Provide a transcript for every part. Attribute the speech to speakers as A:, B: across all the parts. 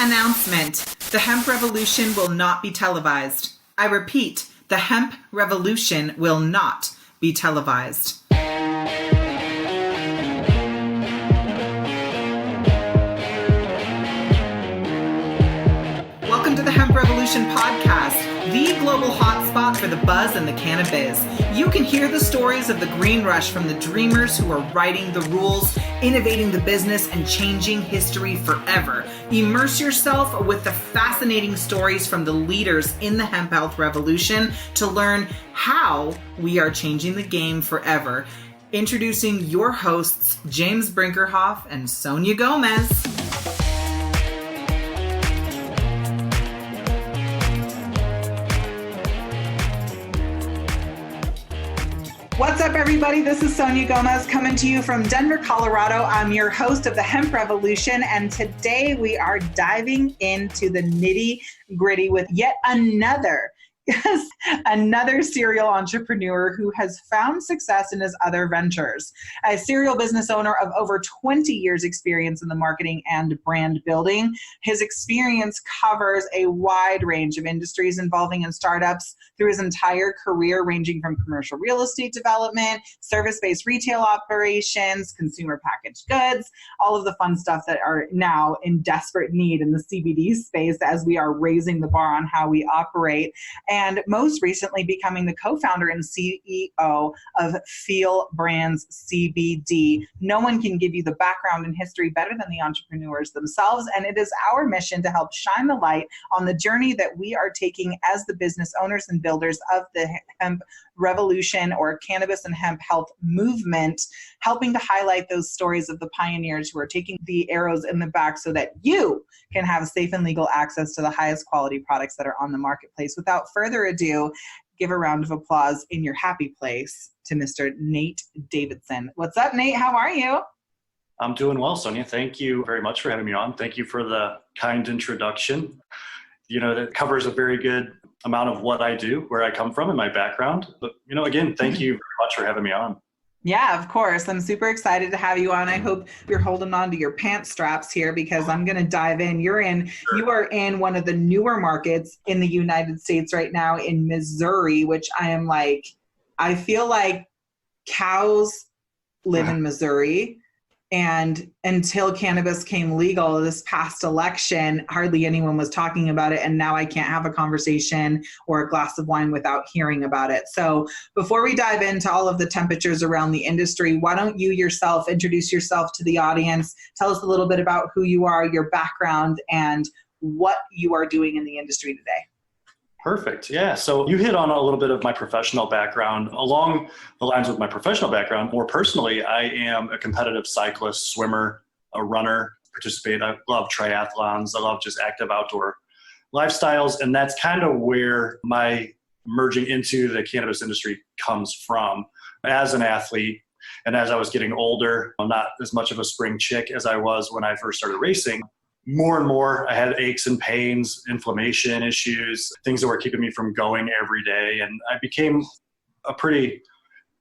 A: Announcement. The hemp revolution will not be televised. I repeat, the hemp revolution will not be televised. Welcome to the Hemp Revolution podcast, the global hotspot for the buzz and the cannabis. You can hear the stories of the green rush from the dreamers who are writing the rules, innovating the business, and changing history forever. Immerse yourself with the fascinating stories from the leaders in the hemp health revolution to learn how we are changing the game forever. Introducing your hosts, James Brinkerhoff and Sonia Gomez. What's up, everybody? This is Sonia Gomez coming to you from Denver, Colorado. I'm your host of the Hemp Revolution, and today we are diving into the nitty-gritty with yet another serial entrepreneur who has found success in his other ventures. A serial business owner of over 20 years experience in the marketing and brand building. His experience covers a wide range of industries involving in startups through his entire career, ranging from commercial real estate development, service-based retail operations, consumer packaged goods, all of the fun stuff that are now in desperate need in the CBD space as we are raising the bar on how we operate. And most recently becoming the co-founder and CEO of Feel Brands CBD. No one can give you the background and history better than the entrepreneurs themselves, and it is our mission to help shine the light on the journey that we are taking as the business owners and builders of the hemp revolution or cannabis and hemp health movement, helping to highlight those stories of the pioneers who are taking the arrows in the back so that you can have safe and legal access to the highest quality products that are on the marketplace. Without further ado, give a round of applause in your happy place to Mr. Nate Davidson. What's up, Nate? How are you?
B: I'm doing well, Sonia. Thank you very much for having me on. Thank you for the kind introduction. You know, that covers a very good amount of what I do, where I come from, and my background. But, you know, again, thank you very much for having me on.
A: Yeah, of course. I'm super excited to have you on. I hope you're holding on to your pants straps here because I'm going to dive in. You are in one of the newer markets in the United States right now in Missouri, which I feel like cows live in Missouri. And until cannabis came legal this past election, hardly anyone was talking about it. And now I can't have a conversation or a glass of wine without hearing about it. So before we dive into all of the temperatures around the industry, why don't you yourself introduce yourself to the audience? Tell us a little bit about who you are, your background, and what you are doing in the industry today.
B: Perfect. Yeah. So you hit on a little bit of my professional background. Along the lines with my professional background, more personally, I am a competitive cyclist, swimmer, a runner, participate. I love triathlons. I love just active outdoor lifestyles. And that's kind of where my merging into the cannabis industry comes from. As an athlete, and as I was getting older, I'm not as much of a spring chick as I was when I first started racing. More and more, I had aches and pains, inflammation issues, things that were keeping me from going every day. And I became a pretty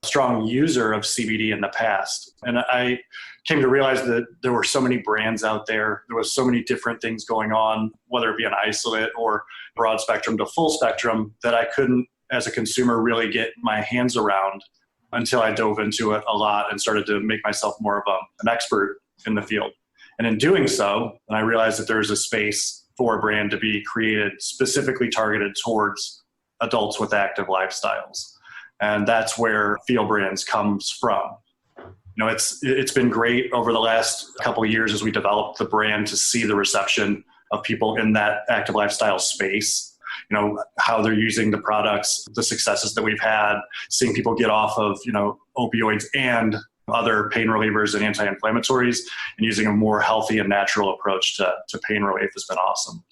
B: strong user of CBD in the past. And I came to realize that there were so many brands out there. There was so many different things going on, whether it be an isolate or broad spectrum to full spectrum, that I couldn't, as a consumer, really get my hands around until I dove into it a lot and started to make myself more of an expert in the field. And in doing so, I realized that there's a space for a brand to be created specifically targeted towards adults with active lifestyles. And that's where Feel Brands comes from. You know, it's been great over the last couple of years as we developed the brand to see the reception of people in that active lifestyle space. You know, how they're using the products, the successes that we've had, seeing people get off of, you know, opioids and other pain relievers and anti-inflammatories, and using a more healthy and natural approach to pain relief has been awesome.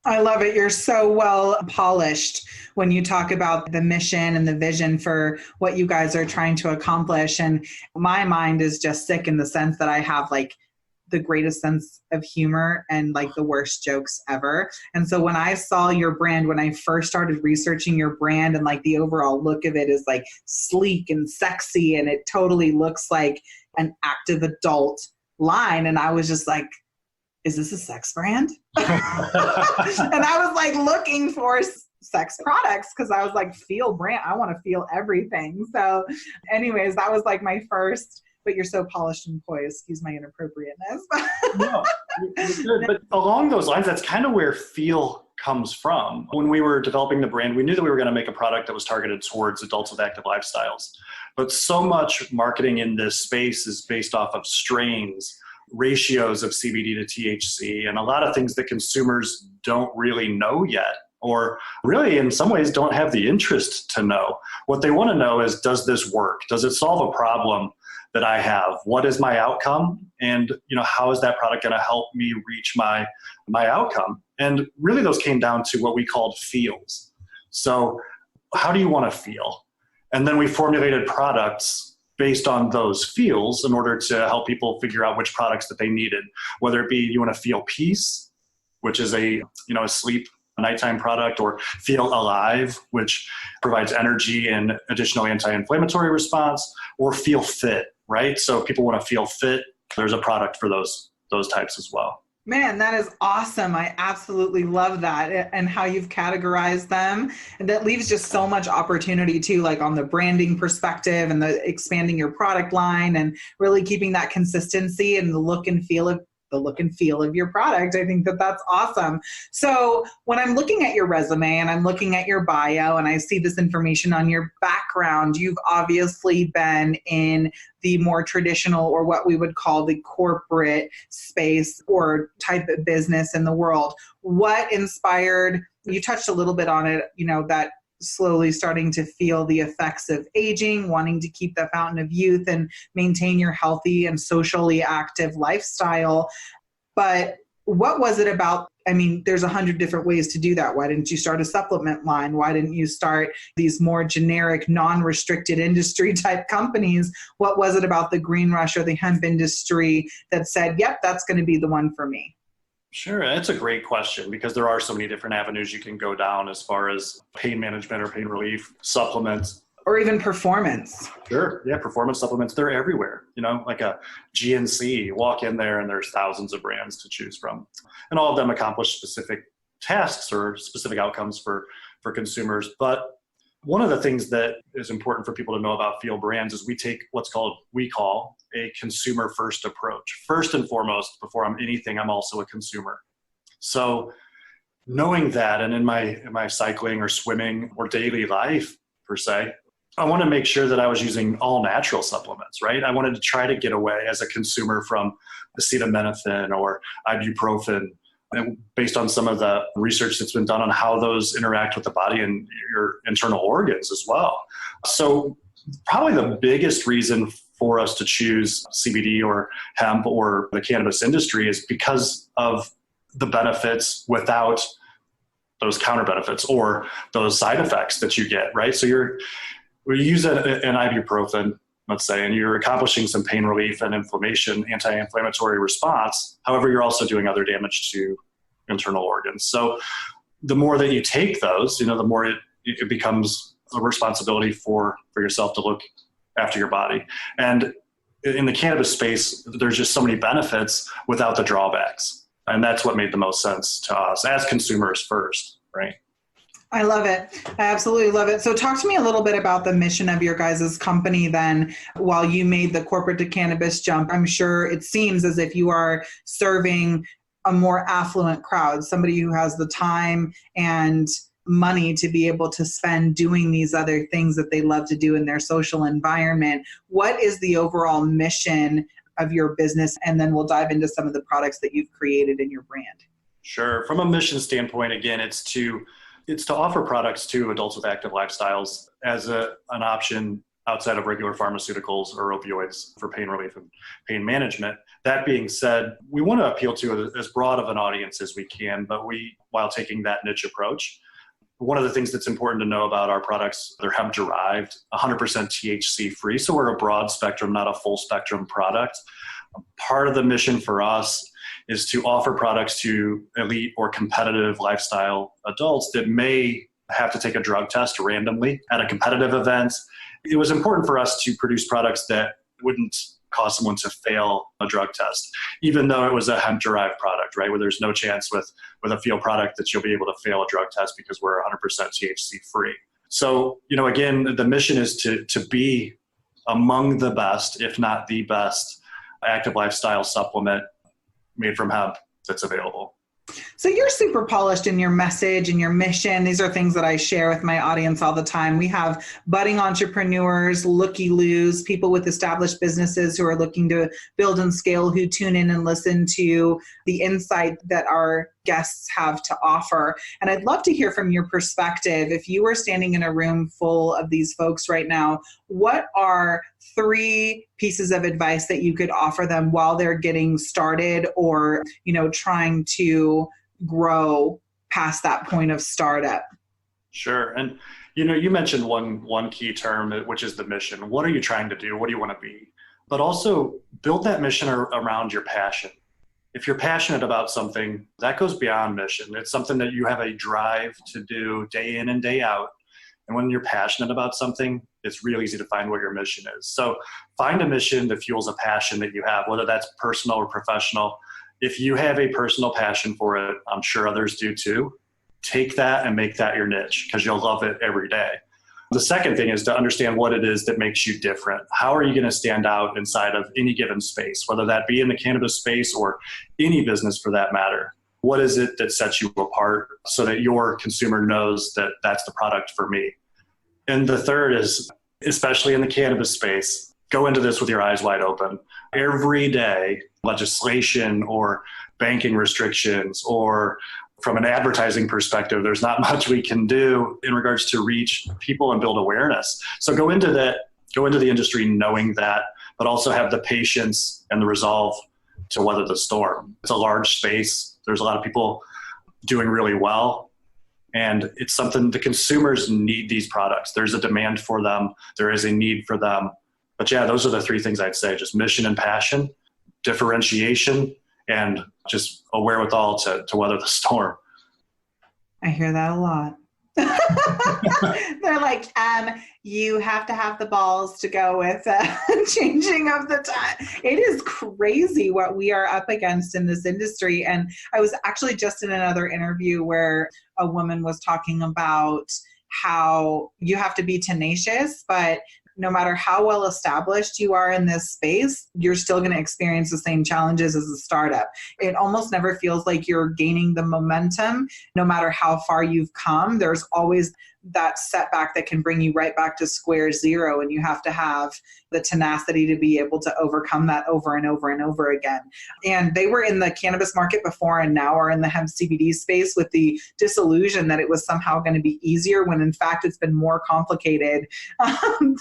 A: I love it. You're so well polished when you talk about the mission and the vision for what you guys are trying to accomplish. And my mind is just sick in the sense that I have like the greatest sense of humor and like the worst jokes ever. And so when I saw your brand, when I first started researching your brand, and like the overall look of it is like sleek and sexy, and it totally looks like an active adult line. And I was just like, is this a sex brand? And I was like looking for sex products because I was like, feel brand. I want to feel everything. So anyways, that was like my first, but you're so polished and poised. Excuse my inappropriateness.
B: No, you're good. But along those lines, that's kind of where feel comes from. When we were developing the brand, we knew that we were going to make a product that was targeted towards adults with active lifestyles. But so much marketing in this space is based off of strains, ratios of CBD to THC, and a lot of things that consumers don't really know yet, or really in some ways don't have the interest to know. What they want to know is, does this work? Does it solve a problem that I have? What is my outcome? And how is that product going to help me reach my outcome? And really those came down to what we called feels. So how do you want to feel? And then we formulated products based on those feels in order to help people figure out which products that they needed, whether it be you want to feel peace, which is a sleep nighttime product, or feel alive, which provides energy and additional anti-inflammatory response, or feel fit, right? So people want to feel fit. There's a product for those types as well.
A: Man, that is awesome. I absolutely love that, and how you've categorized them. And that leaves just so much opportunity too, like on the branding perspective and the expanding your product line and really keeping that consistency and the look and feel of your product. I think that that's awesome. So when I'm looking at your resume and I'm looking at your bio and I see this information on your background, you've obviously been in the more traditional, or what we would call the corporate space or type of business in the world. What inspired, you touched a little bit on it, that slowly starting to feel the effects of aging, wanting to keep the fountain of youth and maintain your healthy and socially active lifestyle. But what was it about? I mean, there's 100 different ways to do that. Why didn't you start a supplement line? Why didn't you start these more generic, non-restricted industry type companies? What was it about the green rush or the hemp industry that said, yep, that's going to be the one for me?
B: Sure. That's a great question, because there are so many different avenues you can go down as far as pain management or pain relief, supplements.
A: Or even performance.
B: Sure. Yeah. Performance supplements, they're everywhere. Like a GNC, walk in there and there's thousands of brands to choose from. And all of them accomplish specific tasks or specific outcomes for consumers. But one of the things that is important for people to know about Feel Brands is we take we call a consumer first approach. First and foremost, before I'm anything, I'm also a consumer. So knowing that, and in my cycling or swimming or daily life per se, I want to make sure that I was using all natural supplements, right? I wanted to try to get away as a consumer from acetaminophen or ibuprofen, based on some of the research that's been done on how those interact with the body and your internal organs as well. So probably the biggest reason for us to choose CBD or hemp or the cannabis industry is because of the benefits without those counter benefits or those side effects that you get, right? So we use an ibuprofen, let's say, and you're accomplishing some pain relief and inflammation, anti-inflammatory response. However, you're also doing other damage to internal organs. So the more that you take those, the more it becomes a responsibility for yourself to look after your body. And in the cannabis space, there's just so many benefits without the drawbacks. And that's what made the most sense to us as consumers first, right?
A: I love it. I absolutely love it. So talk to me a little bit about the mission of your guys' company then. While you made the corporate to cannabis jump, I'm sure it seems as if you are serving a more affluent crowd, somebody who has the time and money to be able to spend doing these other things that they love to do in their social environment. What is the overall mission of your business? And then we'll dive into some of the products that you've created in your brand.
B: Sure. From a mission standpoint, again, it's to offer products to adults with active lifestyles as an option outside of regular pharmaceuticals or opioids for pain relief and pain management. That being said, we want to appeal to as broad of an audience as we can, but while taking that niche approach. One of the things that's important to know about our products, they're hemp derived, 100% THC free. So we're a broad spectrum, not a full spectrum product. Part of the mission for us is to offer products to elite or competitive lifestyle adults that may have to take a drug test randomly at a competitive event. It was important for us to produce products that wouldn't cause someone to fail a drug test, even though it was a hemp-derived product, right? Where there's no chance with a Feel product that you'll be able to fail a drug test because we're 100% THC free. So, again, the mission is to be among the best, if not the best, active lifestyle supplement made from hemp that's available.
A: So you're super polished in your message and your mission. These are things that I share with my audience all the time. We have budding entrepreneurs, looky-loos, people with established businesses who are looking to build and scale, who tune in and listen to the insight that our guests have to offer. And I'd love to hear from your perspective. If you were standing in a room full of these folks right now, what are 3 pieces of advice that you could offer them while they're getting started or, trying to grow past that point of startup?
B: Sure. And, you mentioned one key term, which is the mission. What are you trying to do? What do you want to be? But also build that mission around your passion. If you're passionate about something, that goes beyond mission. It's something that you have a drive to do day in and day out. And when you're passionate about something, it's real easy to find what your mission is. So find a mission that fuels a passion that you have, whether that's personal or professional. If you have a personal passion for it, I'm sure others do too. Take that and make that your niche because you'll love it every day. The second thing is to understand what it is that makes you different. How are you going to stand out inside of any given space, whether that be in the cannabis space or any business for that matter? What is it that sets you apart so that your consumer knows that that's the product for me? And the third is, especially in the cannabis space, go into this with your eyes wide open. Every day, legislation or banking restrictions or from an advertising perspective, there's not much we can do in regards to reach people and build awareness. So go into the industry knowing that, but also have the patience and the resolve to weather the storm. It's a large space. There's a lot of people doing really well. And it's something the consumers need these products. There's a demand for them. There is a need for them. But yeah, those are the 3 things I'd say, just mission and passion, differentiation, and just a wherewithal to weather the storm.
A: I hear that a lot. They're like, you have to have the balls to go with changing of the time. It is crazy what we are up against in this industry. And I was actually just in another interview where a woman was talking about how you have to be tenacious, but no matter how well established you are in this space, you're still going to experience the same challenges as a startup. It almost never feels like you're gaining the momentum. No matter how far you've come, there's always that setback that can bring you right back to square zero. And you have to have the tenacity to be able to overcome that over and over and over again. And they were in the cannabis market before and now are in the hemp-CBD space with the disillusion that it was somehow going to be easier when in fact it's been more complicated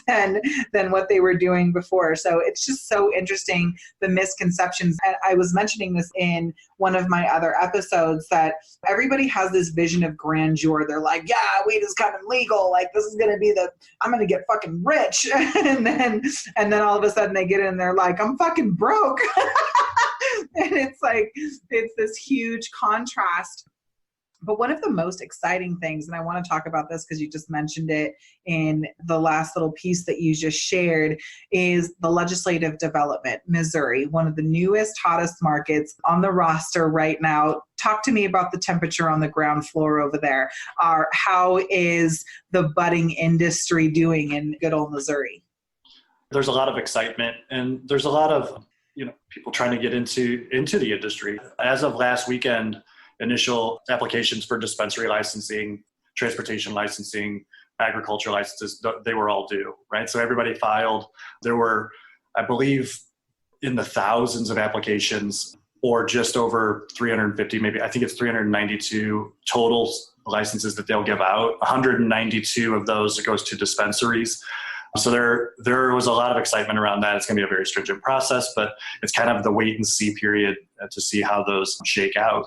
A: than what they were doing before. So it's just so interesting, the misconceptions. And I was mentioning this in one of my other episodes that everybody has this vision of grandeur. They're like, yeah, weed is kind of legal. Like this is going to be I'm going to get fucking rich. and then all of a sudden they get in and they're like, I'm fucking broke. And it's like, it's this huge contrast. But one of the most exciting things, and I want to talk about this because you just mentioned it in the last little piece that you just shared, is the legislative development. Missouri, one of the newest, hottest markets on the roster right now. Talk to me about the temperature on the ground floor over there. How is the budding industry doing in good old Missouri?
B: There's a lot of excitement and there's a lot of people trying to get into the industry. As of last weekend, initial applications for dispensary licensing, transportation licensing, agriculture licenses, they were all due, right? So everybody filed. There were, I believe, in the thousands of applications, or just over 350, maybe, I think it's 392 total licenses that they'll give out. 192 of those goes to dispensaries. So there was a lot of excitement around that. It's going to be a very stringent process, but it's kind of the wait and see period to see how those shake out.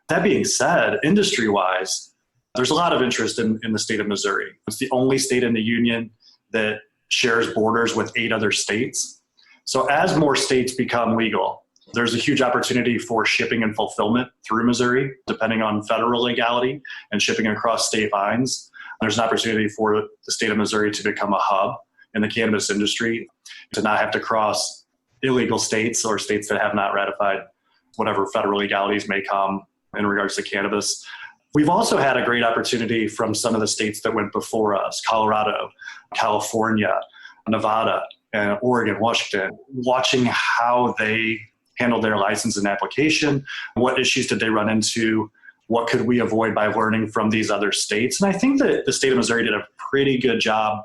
B: That being said, industry-wise, there's a lot of interest in the state of Missouri. It's the only state in the union that shares borders with 8 other states. So as more states become legal, there's a huge opportunity for shipping and fulfillment through Missouri, depending on federal legality and shipping across state lines. There's an opportunity for the state of Missouri to become a hub in the cannabis industry, to not have to cross illegal states or states that have not ratified whatever federal legalities may come in regards to cannabis. We've also had a great opportunity from some of the states that went before us, Colorado, California, Nevada, and Oregon, Washington, watching how they handled their license and application. What issues did they run into? What could we avoid by learning from these other states? And I think that the state of Missouri did a pretty good job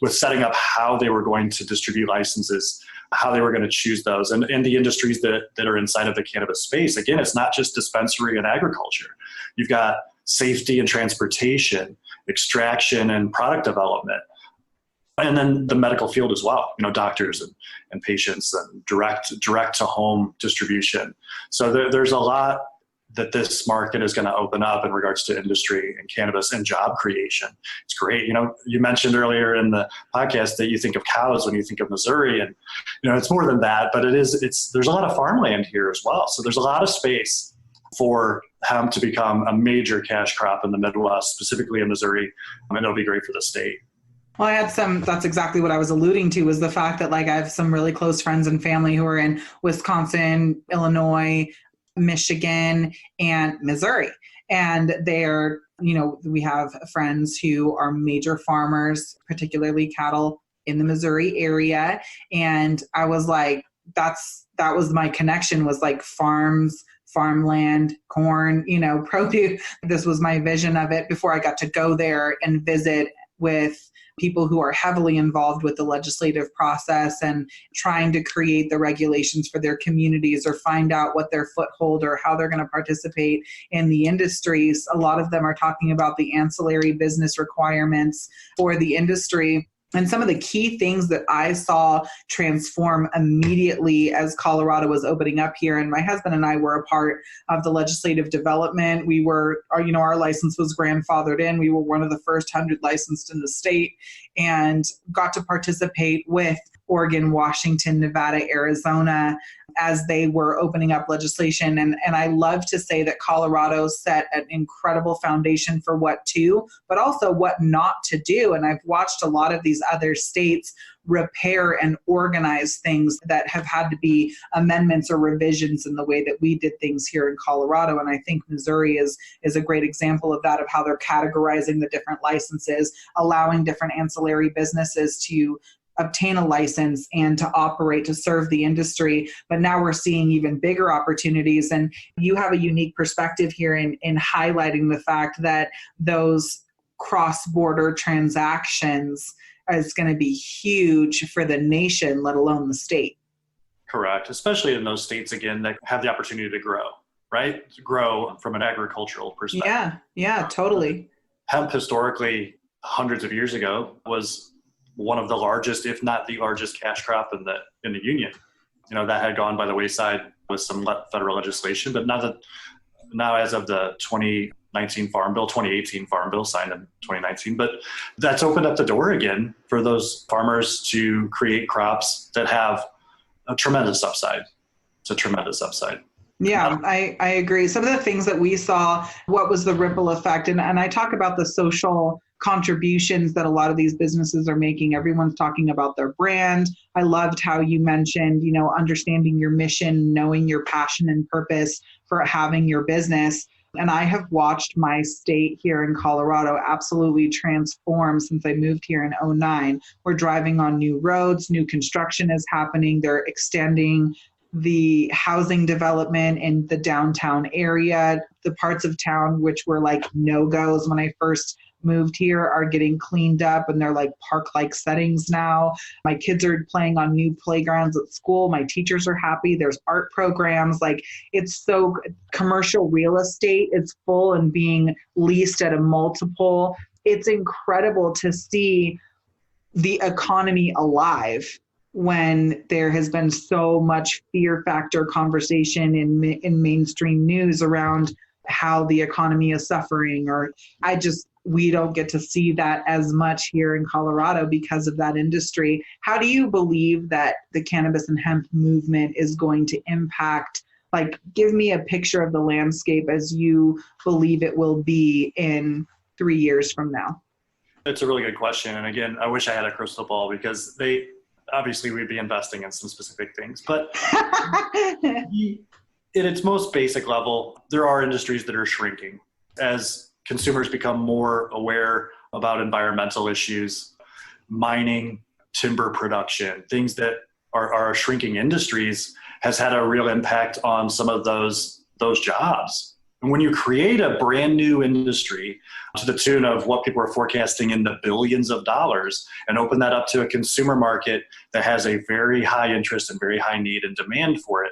B: with setting up how they were going to distribute licenses, how they were going to choose those, and the industries that are inside of the cannabis space. Again, it's not just dispensary and agriculture. You've got safety and transportation, extraction and product development, and then the medical field as well, doctors and patients and direct to home distribution. So there's a lot that this market is going to open up in regards to industry and cannabis and job creation. It's great. You mentioned earlier in the podcast that you think of cows when you think of Missouri, and it's more than that, but there's a lot of farmland here as well. So there's a lot of space for hemp to become a major cash crop in the Midwest, specifically in Missouri, and it'll be great for the state.
A: Well, that's exactly what I was alluding to, was the fact that I have some really close friends and family who are in Wisconsin, Illinois, Michigan, and Missouri. And they're, we have friends who are major farmers, particularly cattle in the Missouri area. And I was like, that was my connection, was farms, farmland, corn, produce. This was my vision of it before I got to go there and visit with people who are heavily involved with the legislative process and trying to create the regulations for their communities or find out what their foothold or how they're going to participate in the industries. A lot of them are talking about the ancillary business requirements for the industry. And some of the key things that I saw transform immediately as Colorado was opening up here, and my husband and I were a part of the legislative development. We were, our license was grandfathered in. We were one of the first 100 licensed in the state and got to participate with Oregon, Washington, Nevada, Arizona, as they were opening up legislation. And I love to say that Colorado set an incredible foundation for what to, but also what not to do. And I've watched a lot of these other states repair and organize things that have had to be amendments or revisions in the way that we did things here in Colorado. And I think Missouri is a great example of that, of how they're categorizing the different licenses, allowing different ancillary businesses to obtain a license and to operate, to serve the industry. But now we're seeing even bigger opportunities. And you have a unique perspective here in highlighting the fact that those cross-border transactions is going to be huge for the nation, let alone the state.
B: Correct. Especially in those states, again, that have the opportunity to grow, right? To grow from an agricultural perspective.
A: Yeah, totally.
B: Hemp historically, hundreds of years ago, was one of the largest, if not the largest, cash crop in the union. That had gone by the wayside with some federal legislation, but now as of the 2018 Farm Bill signed in 2019, but that's opened up the door again for those farmers to create crops that have a tremendous upside. It's a tremendous upside.
A: Yeah, I agree. Some of the things that we saw, what was the ripple effect? And I talk about the social contributions that a lot of these businesses are making. Everyone's talking about their brand. I loved how you mentioned, understanding your mission, knowing your passion and purpose for having your business. And I have watched my state here in Colorado absolutely transform since I moved here in 2009. We're driving on new roads, new construction is happening. They're extending the housing development in the downtown area. The parts of town which were no-goes when I first moved here are getting cleaned up, and they're park-like settings now. My kids are playing on new playgrounds at school. My teachers are happy. There's art programs. It's so commercial real estate. It's full and being leased at a multiple. It's incredible to see the economy alive when there has been so much fear factor conversation in mainstream news around how the economy is suffering, or we don't get to see that as much here in Colorado because of that industry. How do you believe that the cannabis and hemp movement is going to impact, give me a picture of the landscape as you believe it will be in 3 years from now?
B: It's a really good question. And again, I wish I had a crystal ball, because obviously we'd be investing in some specific things, but at its most basic level, there are industries that are shrinking as consumers become more aware about environmental issues, mining, timber production, things that are shrinking industries has had a real impact on some of those jobs. And when you create a brand new industry to the tune of what people are forecasting in the billions of dollars and open that up to a consumer market that has a very high interest and very high need and demand for it,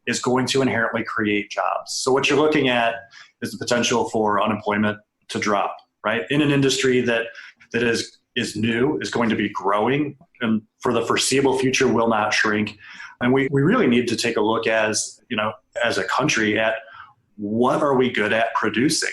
B: is going to inherently create jobs. So what you're looking at is the potential for unemployment to drop, right? In an industry that is new, is going to be growing, and for the foreseeable future will not shrink. And we really need to take a look as a country at what are we good at producing.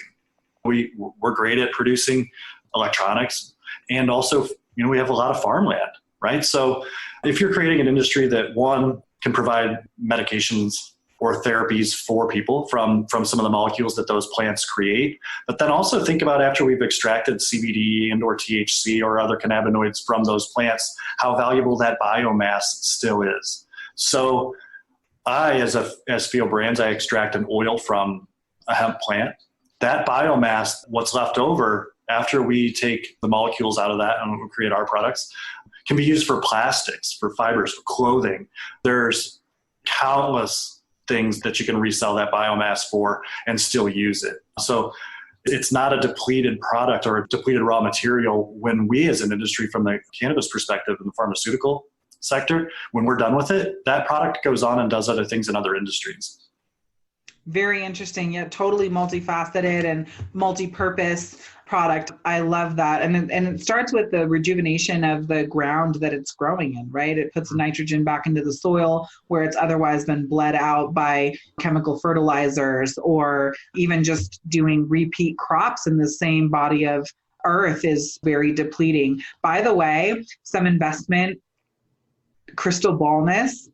B: We're great at producing electronics, and also we have a lot of farmland, right? So if you're creating an industry that, one, can provide medications or therapies for people from some of the molecules that those plants create, but then also think about, after we've extracted CBD and or THC or other cannabinoids from those plants, how valuable that biomass still is. So as Feel Brands, I extract an oil from a hemp plant. That biomass, what's left over after we take the molecules out of that and we create our products, can be used for plastics, for fibers, for clothing. There's countless things that you can resell that biomass for and still use it. So it's not a depleted product or a depleted raw material when we as an industry, from the cannabis perspective and the pharmaceutical sector, when we're done with it, that product goes on and does other things in other industries.
A: Very interesting, yet totally multifaceted and multi-purpose product. I love that. And it starts with the rejuvenation of the ground that it's growing in, right? It puts nitrogen back into the soil where it's otherwise been bled out by chemical fertilizers, or even just doing repeat crops in the same body of earth is very depleting. By the way, some investment crystal ballness.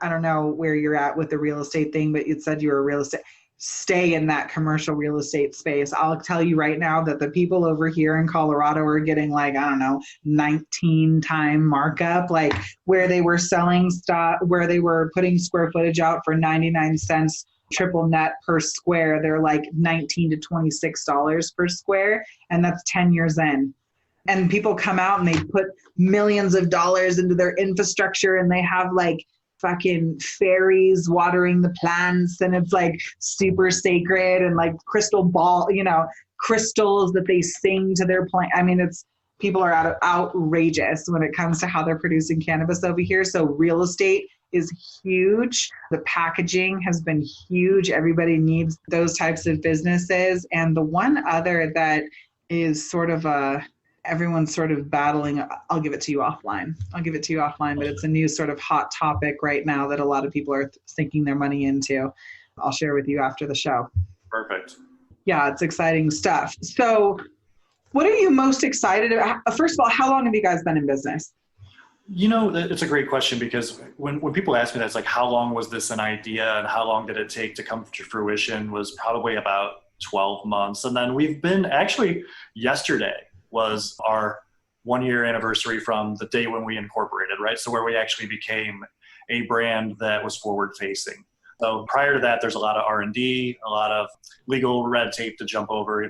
A: I don't know where you're at with the real estate thing, but you said you were a real estate. Stay in that commercial real estate space. I'll tell you right now that the people over here in Colorado are getting 19-time markup, like where they were selling stuff, where they were putting square footage out for 99 cents triple net per square. They're like $19 to $26 per square. And that's 10 years in. And people come out and they put millions of dollars into their infrastructure, and they have fucking fairies watering the plants, and it's super sacred, and crystals that they sing to their plant. I mean, people are outrageous when it comes to how they're producing cannabis over here. So real estate is huge. The packaging has been huge. Everybody needs those types of businesses. And the one other that is everyone's sort of battling. I'll give it to you offline, but it's a new sort of hot topic right now that a lot of people are sinking their money into. I'll share with you after the show.
B: Perfect.
A: Yeah, it's exciting stuff. So what are you most excited about? First of all, how long have you guys been in business?
B: It's a great question, because when people ask me that, it's like, how long was this an idea and how long did it take to come to fruition, was probably about 12 months. And then we've been, actually yesterday was our 1-year anniversary from the day when we incorporated, right? So where we actually became a brand that was forward facing. So prior to that, there's a lot of R&D, a lot of legal red tape to jump over,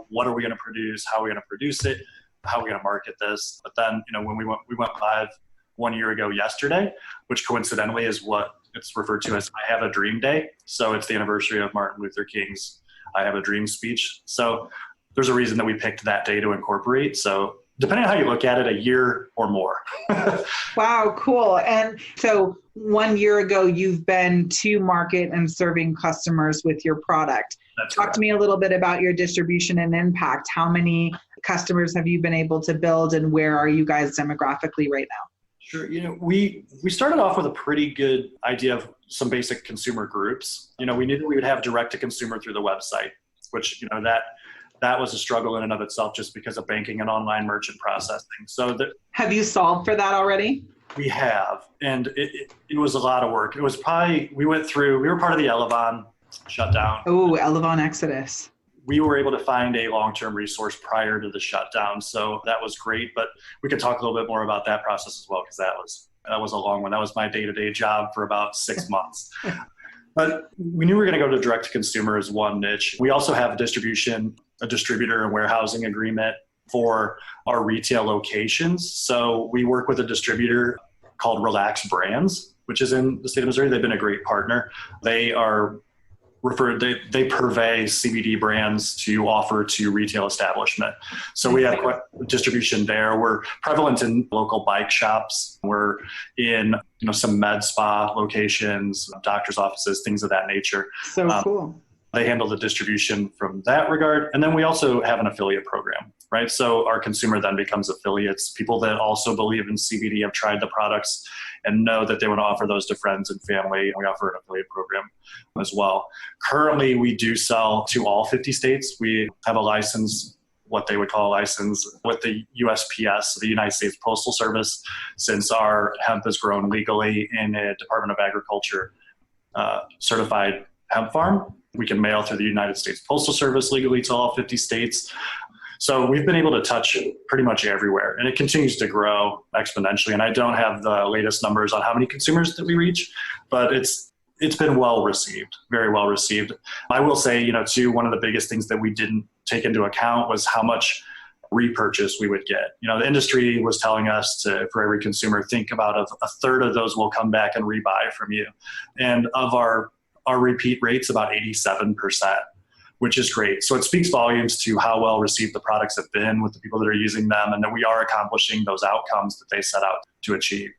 B: what are we going to produce? How are we going to produce it? How are we going to market this? But then, when we went live 1 year ago yesterday, which coincidentally is what it's referred to as I Have a Dream Day. So it's the anniversary of Martin Luther King's I Have a Dream speech. So there's a reason that we picked that day to incorporate. So depending on how you look at it, a year or more.
A: Wow, cool. And so 1 year ago, you've been to market and serving customers with your product. Talk to me a little bit about your distribution and impact. How many customers have you been able to build, and where are you guys demographically right now?
B: Sure. We started off with a pretty good idea of some basic consumer groups. We knew that we would have direct to consumer through the website, which, that was a struggle in and of itself, just because of banking and online merchant processing. So
A: have you solved for that already?
B: We have, and it was a lot of work. It was probably, we were part of the Elevon shutdown.
A: Oh, Elevon Exodus.
B: we were able to find a long-term resource prior to the shutdown. So that was great, but we could talk a little bit more about that process as well, because that was a long one. That was my day-to-day job for about 6 months. But we knew we were going to go to direct to consumer as one niche. We also have a distributor and warehousing agreement for our retail locations. So we work with a distributor called Relax Brands, which is in the state of Missouri. They've been a great partner. They purvey CBD brands to offer to retail establishment. So we have quite distribution there. We're prevalent in local bike shops. We're in some med spa locations, doctor's offices, things of that nature.
A: So cool.
B: They handle the distribution from that regard. And then we also have an affiliate program, right? So our consumer then becomes affiliates, people that also believe in CBD, have tried the products and know that they want to offer those to friends and family. And we offer an affiliate program as well. Currently, we do sell to all 50 states. We have a license, what they would call a license, with the USPS, the United States Postal Service, since our hemp is grown legally in a Department of Agriculture certified hemp farm. We can mail through the United States Postal Service legally to all 50 states. So we've been able to touch pretty much everywhere, and it continues to grow exponentially. And I don't have the latest numbers on how many consumers that we reach, but it's been well received, very well received. I will say, too, one of the biggest things that we didn't take into account was how much repurchase we would get. The industry was telling us for every consumer, think about a third of those will come back and rebuy from you. And of our repeat rate's about 87%, which is great. So it speaks volumes to how well received the products have been with the people that are using them, and that we are accomplishing those outcomes that they set out to achieve.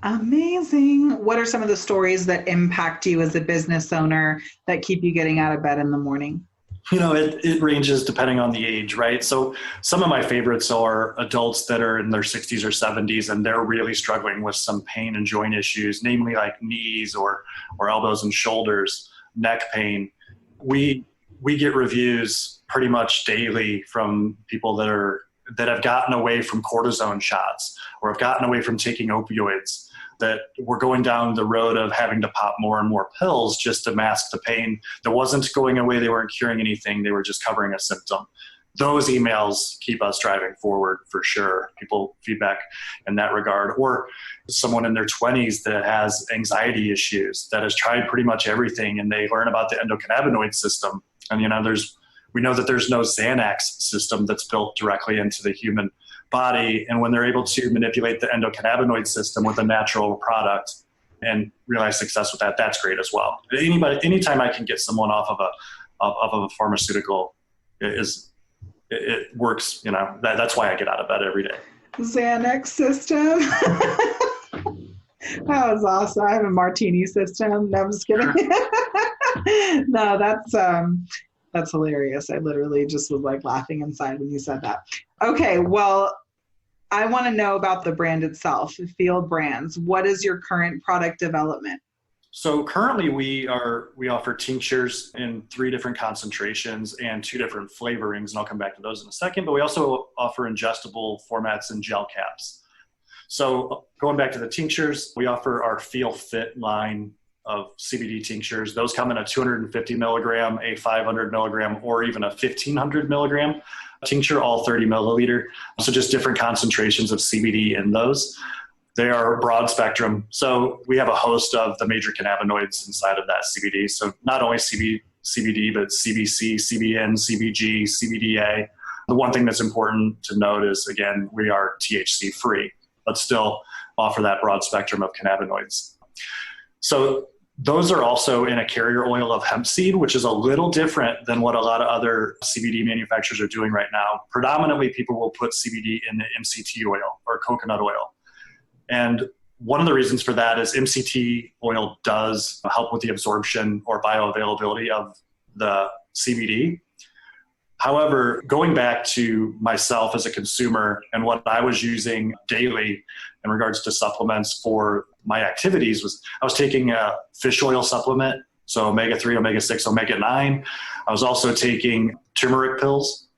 A: Amazing. What are some of the stories that impact you as a business owner that keep you getting out of bed in the morning?
B: It ranges depending on the age, right? So some of my favorites are adults that are in their 60s or 70s, and they're really struggling with some pain and joint issues, namely like knees or elbows and shoulders, neck pain. We get reviews pretty much daily from people that have gotten away from cortisone shots or have gotten away from taking opioids, that were going down the road of having to pop more and more pills just to mask the pain that wasn't going away. They weren't curing anything. They were just covering a symptom. Those emails keep us driving forward for sure. People feedback in that regard. Or someone in their 20s that has anxiety issues, that has tried pretty much everything, and they learn about the endocannabinoid system. And we know that there's no Xanax system that's built directly into the human body. And when they're able to manipulate the endocannabinoid system with a natural product and realize success with that, that's great as well. Anytime I can get someone off of a pharmaceutical, it works. That's why I get out of bed every day.
A: Xanax system. That was awesome. I have a martini system. No, I'm just kidding. No, that's hilarious. I literally just was like laughing inside when you said that. Okay, well, I want to know about the brand itself, Feel Brands. What is your current product development?
B: So currently we offer tinctures in 3 different concentrations and 2 different flavorings, and I'll come back to those in a second, but we also offer ingestible formats and gel caps. So going back to the tinctures, we offer our Feel Fit line of CBD tinctures. Those come in a 250 milligram, a 500 milligram, or even a 1500 milligram tincture, all 30 milliliter. So just different concentrations of CBD in those. They are broad spectrum. So we have a host of the major cannabinoids inside of that CBD. So not only CBD, but CBC, CBN, CBG, CBDA. The one thing that's important to note is, again, we are THC free, but still offer that broad spectrum of cannabinoids. So those are also in a carrier oil of hemp seed, which is a little different than what a lot of other CBD manufacturers are doing right now. Predominantly, people will put CBD in the MCT oil or coconut oil. And one of the reasons for that is MCT oil does help with the absorption or bioavailability of the CBD. However, going back to myself as a consumer and what I was using daily in regards to supplements for my activities was I was taking a fish oil supplement, so omega-3, omega-6, omega-9. I was also taking turmeric pills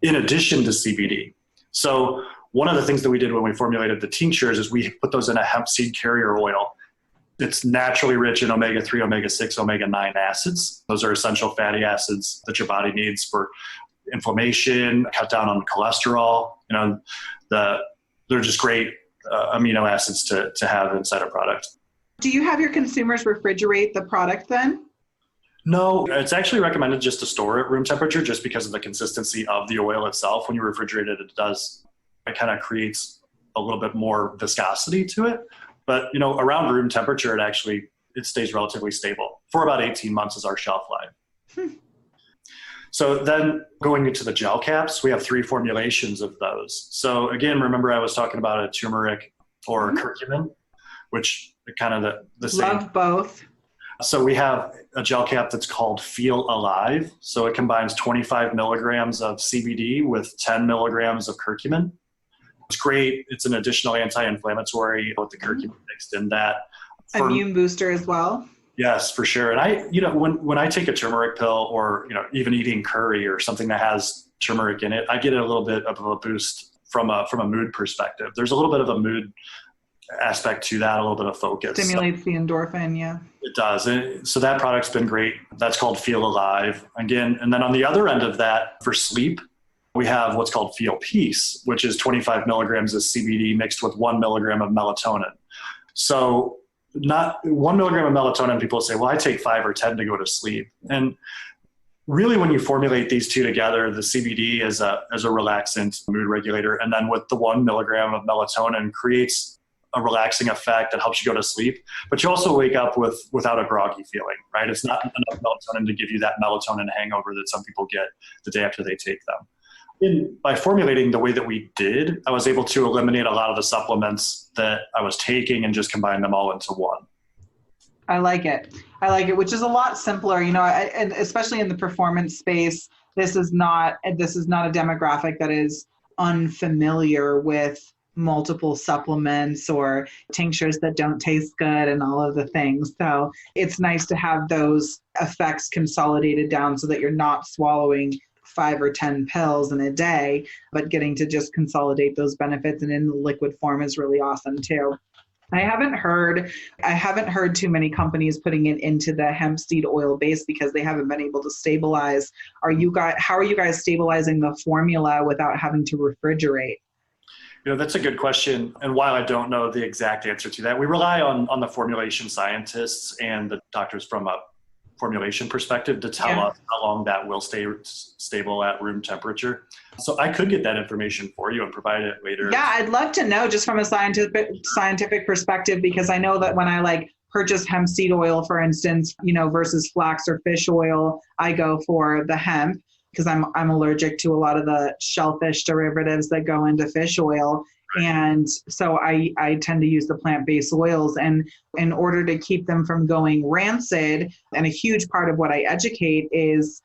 B: in addition to CBD. So one of the things that we did when we formulated the tinctures is we put those in a hemp seed carrier oil. It's naturally rich in omega-3, omega-6, omega-9 acids. Those are essential fatty acids that your body needs for inflammation, cut down on cholesterol. They're just great amino acids to have inside a product.
A: Do you have your consumers refrigerate the product then?
B: No, it's actually recommended just to store at room temperature just because of the consistency of the oil itself. When you refrigerate it, it kind of creates a little bit more viscosity to it. But, around room temperature, it stays relatively stable. For about 18 months is our shelf life. So then going into the gel caps, we have 3 formulations of those. So again, remember I was talking about a turmeric or curcumin, which are kind of the same.
A: Love both.
B: So we have a gel cap that's called Feel Alive. So it combines 25 milligrams of CBD with 10 milligrams of curcumin. It's great. It's an additional anti-inflammatory with the curcumin mixed in that.
A: Immune booster as well.
B: Yes, for sure. And when I take a turmeric pill or, even eating curry or something that has turmeric in it, I get a little bit of a boost from a mood perspective. There's a little bit of a mood aspect to that, a little bit of focus.
A: Stimulates the endorphin, yeah.
B: It does. And so that product's been great. That's called Feel Alive. Again, and then on the other end of that, for sleep, we have what's called Feel Peace, which is 25 milligrams of CBD mixed with 1 milligram of melatonin. So not 1 milligram of melatonin, people say, well, I take 5 or 10 to go to sleep. And really when you formulate these two together, the CBD as a relaxant mood regulator, and then with the 1 milligram of melatonin creates a relaxing effect that helps you go to sleep, but you also wake up without a groggy feeling, right? It's not enough melatonin to give you that melatonin hangover that some people get the day after they take them. By formulating the way that we did, I was able to eliminate a lot of the supplements that I was taking and just combine them all into one.
A: I like it, which is a lot simpler, and especially in the performance space, this is not a demographic that is unfamiliar with multiple supplements or tinctures that don't taste good and all of the things. So it's nice to have those effects consolidated down so that you're not swallowing 5 or 10 pills in a day, but getting to just consolidate those benefits and in liquid form is really awesome too. I haven't heard too many companies putting it into the hemp seed oil base because they haven't been able to stabilize. How are you guys stabilizing the formula without having to refrigerate?
B: That's a good question. And while I don't know the exact answer to that, we rely on the formulation scientists and the doctors from a formulation perspective to tell us how long that will stay stable at room temperature. So I could get that information for you and provide it later. Yeah,
A: I'd love to know just from a scientific perspective, because I know that when I purchase hemp seed oil, for instance, versus flax or fish oil, I go for the hemp because I'm allergic to a lot of the shellfish derivatives that go into fish oil. And so I tend to use the plant-based oils, and in order to keep them from going rancid, and a huge part of what I educate is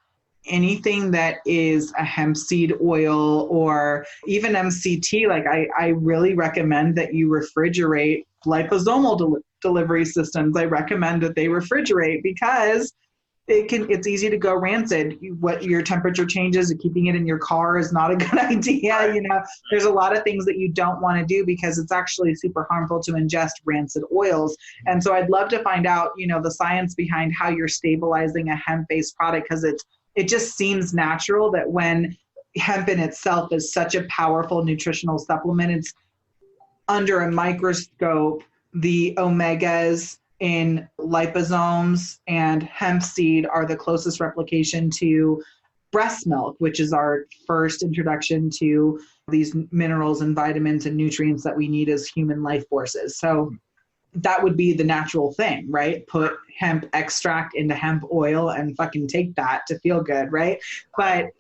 A: anything that is a hemp seed oil or even MCT, I really recommend that you refrigerate liposomal delivery systems. I recommend that they refrigerate because it's easy to go rancid. What your temperature changes, keeping it in your car is not a good idea. There's a lot of things that you don't want to do because it's actually super harmful to ingest rancid oils. And so I'd love to find out, the science behind how you're stabilizing a hemp-based product, because it just seems natural that when hemp in itself is such a powerful nutritional supplement, it's under a microscope, the omegas in liposomes and hemp seed are the closest replication to breast milk, which is our first introduction to these minerals and vitamins and nutrients that we need as human life forces. So that would be the natural thing, right? Put hemp extract into hemp oil and fucking take that to feel good, right? But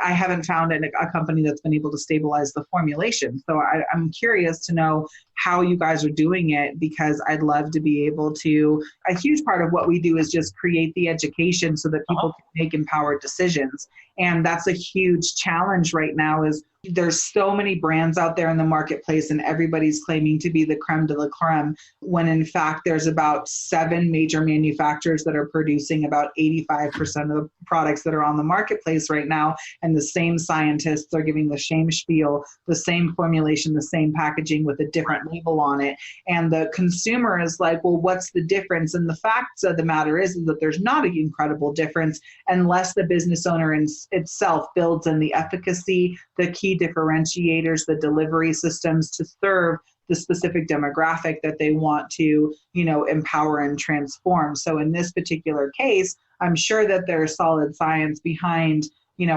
A: I haven't found a company that's been able to stabilize the formulation. So I'm curious to know how you guys are doing it, because I'd love to be able to. A huge part of what we do is just create the education so that people can make empowered decisions. And that's a huge challenge right now, is there's so many brands out there in the marketplace and everybody's claiming to be the creme de la creme, when in fact there's about 7 major manufacturers that are producing about 85% of the products that are on the marketplace right now. And the same scientists are giving the same spiel, the same formulation, the same packaging with a different label on it. And the consumer is like, well, what's the difference? And the fact of the matter is that there's not an incredible difference unless the business owner itself builds in the efficacy, the key differentiators, the delivery systems to serve the specific demographic that they want to, empower and transform. So in this particular case, I'm sure that there's solid science behind,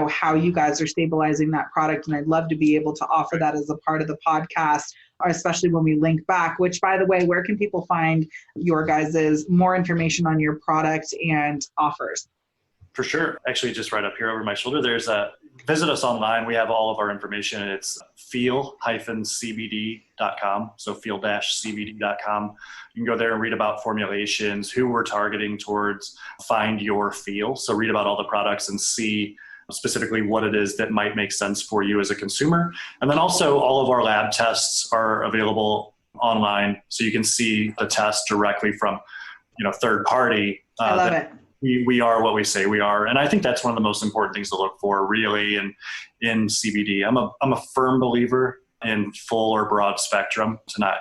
A: how you guys are stabilizing that product. And I'd love to be able to offer that as a part of the podcast, especially when we link back, which, by the way, where can people find your guys' more information on your product and offers?
B: For sure. Actually, just right up here over my shoulder, visit us online. We have all of our information. It's feel-cbd.com. So feel-cbd.com. You can go there and read about formulations, who we're targeting towards, find your feel. So read about all the products and see specifically what it is that might make sense for you as a consumer. And then also all of our lab tests are available online. So you can see the test directly from, third party.
A: I love it.
B: We are what we say we are. And I think that's one of the most important things to look for really in CBD. I'm a firm believer in full or broad spectrum, to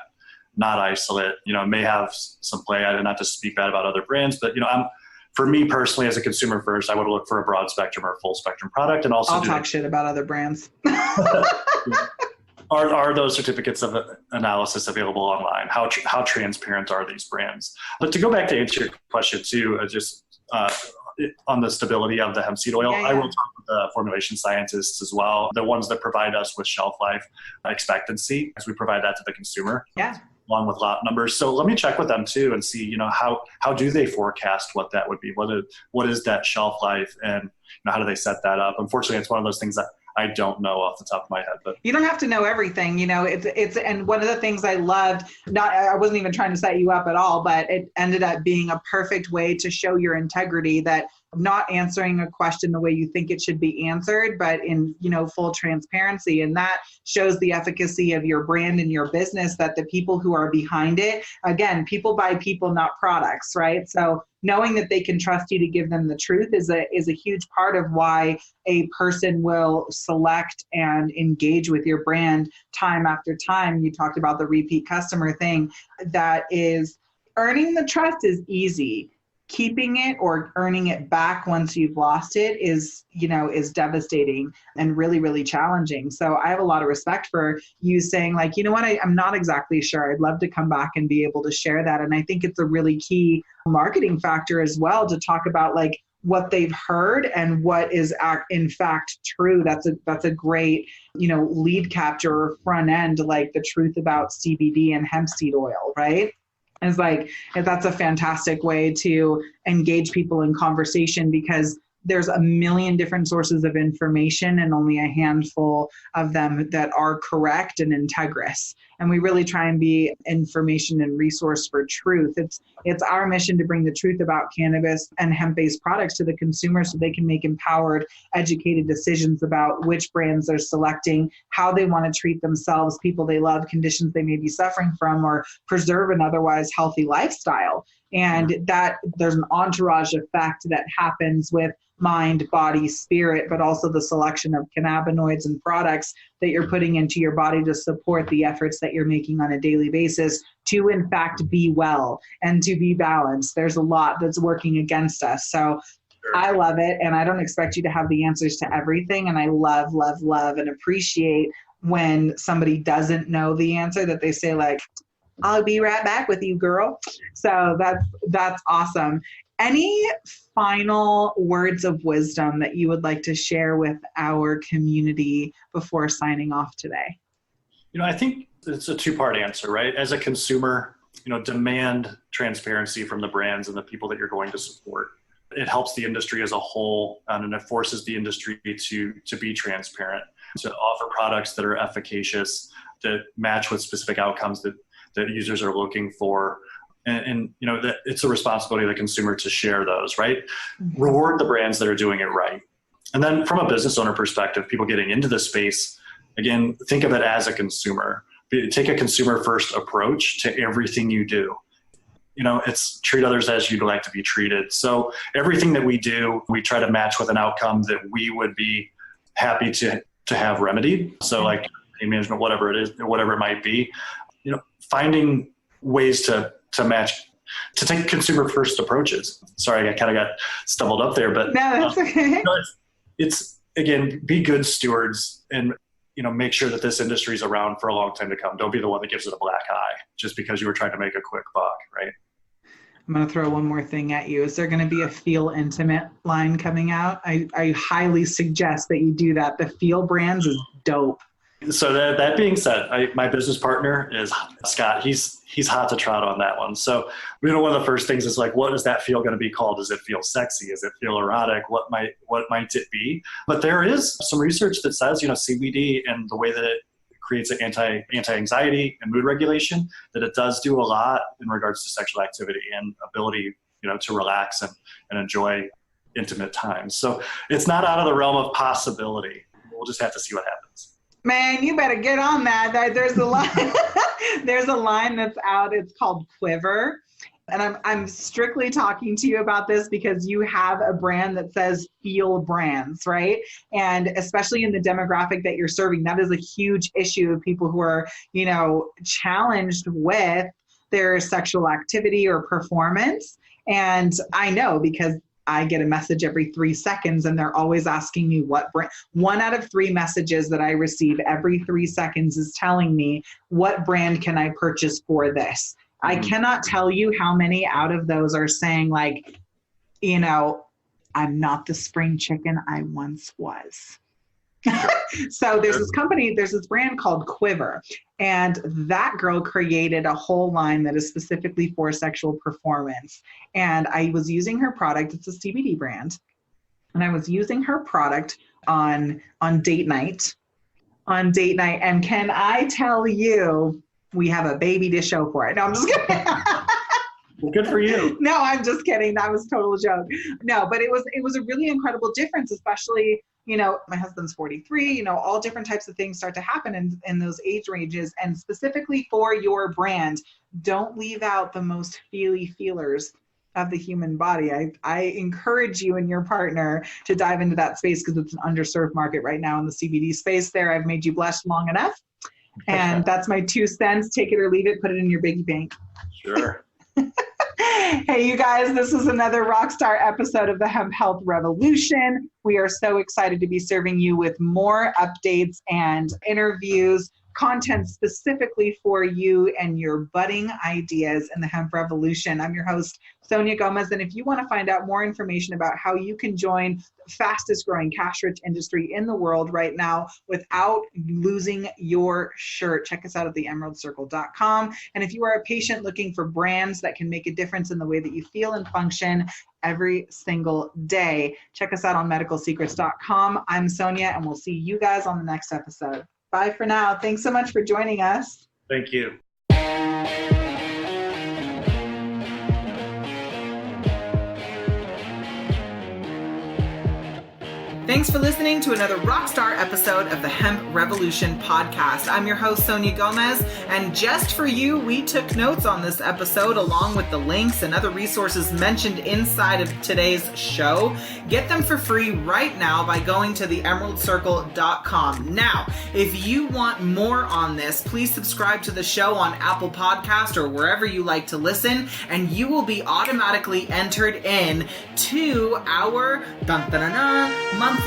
B: not isolate. It may have some play. I not to speak bad about other brands, but for me personally as a consumer first, I would look for a broad spectrum or full spectrum product. And also
A: I'll talk shit about other brands.
B: Are those certificates of analysis available online? How transparent are these brands? But to go back to answer your question too, on the stability of the hemp seed oil, I will talk with the formulation scientists as well, the ones that provide us with shelf life expectancy, as we provide that to the consumer, along with lot numbers. So let me check with them too and see, how do they forecast what that would be? What is that shelf life, and how do they set that up? Unfortunately, it's one of those things that I don't know off the top of my head, but
A: you don't have to know everything. It's and one of the things I loved, I wasn't even trying to set you up at all, but it ended up being a perfect way to show your integrity, that not answering a question the way you think it should be answered, but in, full transparency. And that shows the efficacy of your brand and your business, that the people who are behind it, again, people buy people, not products, right? So knowing that they can trust you to give them the truth is a huge part of why a person will select and engage with your brand time after time. You talked about the repeat customer thing. That is, earning the trust is easy. Keeping it or earning it back once you've lost it is devastating and really, really challenging. So I have a lot of respect for you saying, like, I'm not exactly sure. I'd love to come back and be able to share that. And I think it's a really key marketing factor as well, to talk about like what they've heard and what is in fact true. That's a great, lead capture or front end, like the truth about CBD and hemp seed oil, right? It's like, that's a fantastic way to engage people in conversation, because there's a million different sources of information and only a handful of them that are correct and integrous. And we really try and be information and resource for truth. It's our mission to bring the truth about cannabis and hemp-based products to the consumer so they can make empowered, educated decisions about which brands they're selecting, how they want to treat themselves, people they love, conditions they may be suffering from, or preserve an otherwise healthy lifestyle. And that there's an entourage effect that happens with mind, body, spirit, but also the selection of cannabinoids and products that you're putting into your body to support the efforts that you're making on a daily basis to, in fact, be well and to be balanced. There's a lot that's working against us. So I love it. And I don't expect you to have the answers to everything. And I love, love, love and appreciate when somebody doesn't know the answer, that they say like, I'll be right back with you, girl. So that's awesome. Any final words of wisdom that you would like to share with our community before signing off today?
B: I think it's a two-part answer, right? As a consumer, demand transparency from the brands and the people that you're going to support. It helps the industry as a whole, and it forces the industry to be transparent, to offer products that are efficacious, that match with specific outcomes that users are looking for. And that it's a responsibility of the consumer to share those, right? Mm-hmm. Reward the brands that are doing it right. And then from a business owner perspective, people getting into this space, again, think of it as a consumer. Take a consumer first approach to everything you do. It's treat others as you'd like to be treated. So everything that we do, we try to match with an outcome that we would be happy to have remedied. So like pain management, whatever it is, whatever it might be, finding ways to match, to take consumer first approaches. Sorry, I kind of got stumbled up there, but
A: no, that's okay.
B: It's again, be good stewards and make sure that this industry is around for a long time to come. Don't be the one that gives it a black eye just because you were trying to make a quick buck, right?
A: I'm going to throw one more thing at you. Is there going to be a Feel Intimate line coming out? I highly suggest that you do that. The Feel Brands is dope.
B: So that being said, my business partner is Scott. He's hot to trot on that one. So one of the first things is like, what is that feel going to be called? Does it feel sexy? Does it feel erotic? What might it be? But there is some research that says, CBD and the way that it creates an anti-anxiety and mood regulation, that it does do a lot in regards to sexual activity and ability, to relax and enjoy intimate times. So it's not out of the realm of possibility. We'll just have to see what happens.
A: Man, you better get on that. There's a line. There's a line that's out. It's called Quiver. And I'm strictly talking to you about this because you have a brand that says Feel Brands, right? And especially in the demographic that you're serving, that is a huge issue of people who are, challenged with their sexual activity or performance. And I know because I get a message every 3 seconds and they're always asking me what brand. 1 out of 3 messages that I receive every 3 seconds is telling me, what brand can I purchase for this? I cannot tell you how many out of those are saying like, I'm not the spring chicken I once was. So there's this brand called Quiver, and that girl created a whole line that is specifically for sexual performance. And I was using her product. It's a CBD brand. And I was using her product on date night. And can I tell you, we have a baby to show for it. No, I'm just kidding.
B: Well, good for you.
A: No, I'm just kidding. That was a total joke. No, but it was a really incredible difference, especially, my husband's 43, all different types of things start to happen in those age ranges. And specifically for your brand, don't leave out the most feelers of the human body. I encourage you and your partner to dive into that space because it's an underserved market right now in the CBD space there. I've made you blush long enough. And that's my 2 cents. Take it or leave it. Put it in your biggie bank.
B: Sure.
A: Hey, you guys, this is another Rockstar episode of the Hemp Health Revolution. We are so excited to be serving you with more updates and interviews, content specifically for you and your budding ideas in the hemp revolution. I'm your host, Sonia Gomez. And if you want to find out more information about how you can join the fastest growing cash-rich industry in the world right now without losing your shirt, check us out at theemeraldcircle.com. And if you are a patient looking for brands that can make a difference in the way that you feel and function every single day, check us out on medicalsecrets.com. I'm Sonia, and we'll see you guys on the next episode. Bye for now. Thanks so much for joining us.
B: Thank you.
A: Thanks for listening to another Rockstar episode of the Hemp Revolution podcast. I'm your host, Sonia Gomez, and just for you, we took notes on this episode along with the links and other resources mentioned inside of today's show. Get them for free right now by going to theemeraldcircle.com. Now, if you want more on this, please subscribe to the show on Apple Podcast or wherever you like to listen, and you will be automatically entered in to our monthly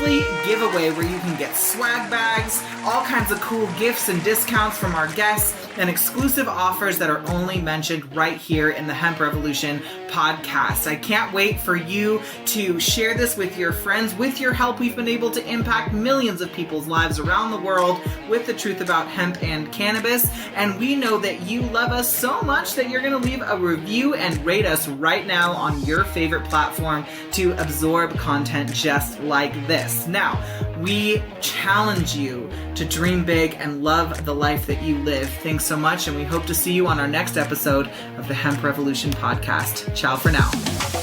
A: giveaway where you can get swag bags, all kinds of cool gifts and discounts from our guests, and exclusive offers that are only mentioned right here in the Hemp Revolution podcast. I can't wait for you to share this with your friends. With your help, we've been able to impact millions of people's lives around the world with the truth about hemp and cannabis. And we know that you love us so much that you're going to leave a review and rate us right now on your favorite platform to absorb content just like this. Now, we challenge you to dream big and love the life that you live. Thanks so much, and we hope to see you on our next episode of the Hemp Revolution podcast. Ciao for now.